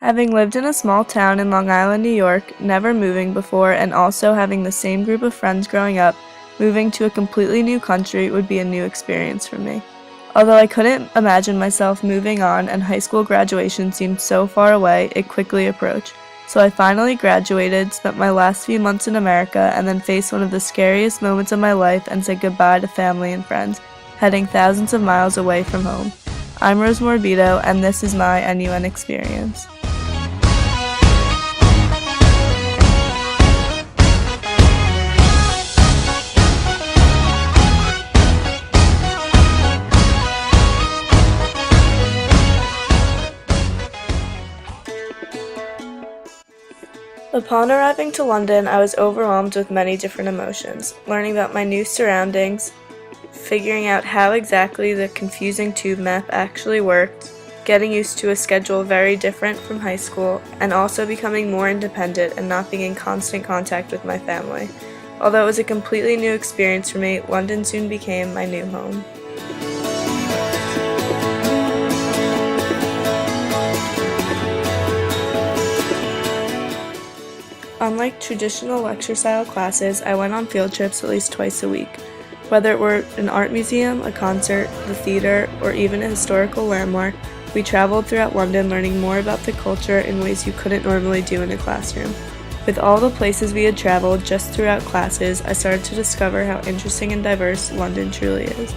Having lived in a small town in Long Island, New York, never moving before, and also having the same group of friends growing up, moving to a completely new country would be a new experience for me. Although I couldn't imagine myself moving on and high school graduation seemed so far away, it quickly approached. So I finally graduated, spent my last few months in America, and then faced one of the scariest moments of my life and said goodbye to family and friends, heading thousands of miles away from home. I'm Rose Morbido, and this is my NUN experience. Upon arriving to London, I was overwhelmed with many different emotions, learning about my new surroundings, figuring out how exactly the confusing tube map actually worked, getting used to a schedule very different from high school, and also becoming more independent and not being in constant contact with my family. Although it was a completely new experience for me, London soon became my new home. Unlike traditional lecture-style classes, I went on field trips at least twice a week. Whether it were an art museum, a concert, the theater, or even a historical landmark, we traveled throughout London learning more about the culture in ways you couldn't normally do in a classroom. With all the places we had traveled just throughout classes, I started to discover how interesting and diverse London truly is.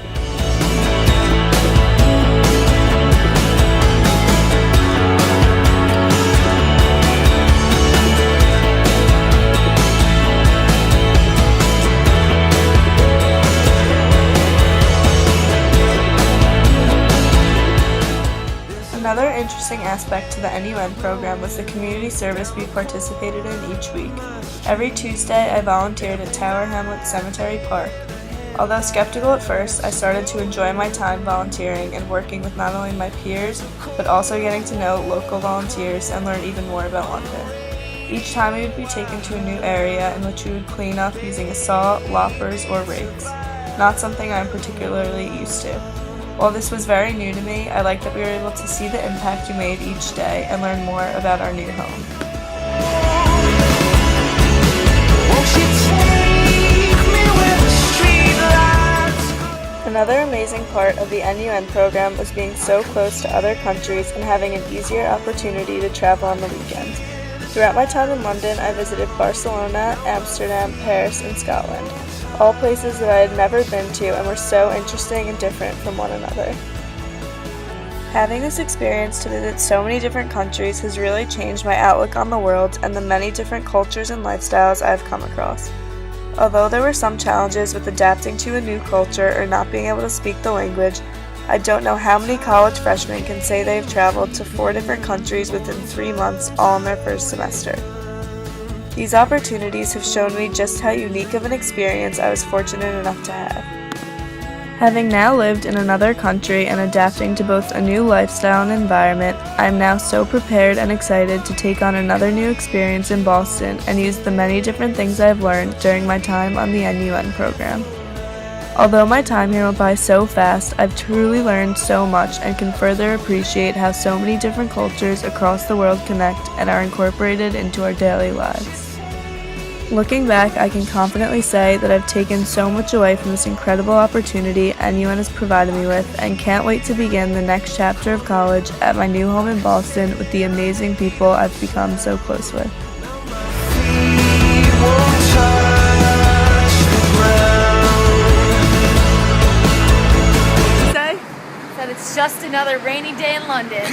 Another interesting aspect to the NUN program was the community service we participated in each week. Every Tuesday, I volunteered at Tower Hamlets Cemetery Park. Although skeptical at first, I started to enjoy my time volunteering and working with not only my peers, but also getting to know local volunteers and learn even more about London. Each time we would be taken to a new area in which we would clean up using a saw, loppers, or rakes. Not something I'm particularly used to. While this was very new to me, I liked that we were able to see the impact we made each day and learn more about our new home. Another amazing part of the NUN program was being so close to other countries and having an easier opportunity to travel on the weekends. Throughout my time in London, I visited Barcelona, Amsterdam, Paris, and Scotland. All places that I had never been to and were so interesting and different from one another. Having this experience to visit so many different countries has really changed my outlook on the world and the many different cultures and lifestyles I have come across. Although there were some challenges with adapting to a new culture or not being able to speak the language, I don't know how many college freshmen can say they've traveled to 4 different countries within 3 months, all in their first semester. These opportunities have shown me just how unique of an experience I was fortunate enough to have. Having now lived in another country and adapting to both a new lifestyle and environment, I am now so prepared and excited to take on another new experience in Boston and use the many different things I have learned during my time on the NUN program. Although my time here went by so fast, I've truly learned so much and can further appreciate how so many different cultures across the world connect and are incorporated into our daily lives. Looking back, I can confidently say that I've taken so much away from this incredible opportunity NUN has provided me with and can't wait to begin the next chapter of college at my new home in Boston with the amazing people I've become so close with. Said it's just another rainy day in London.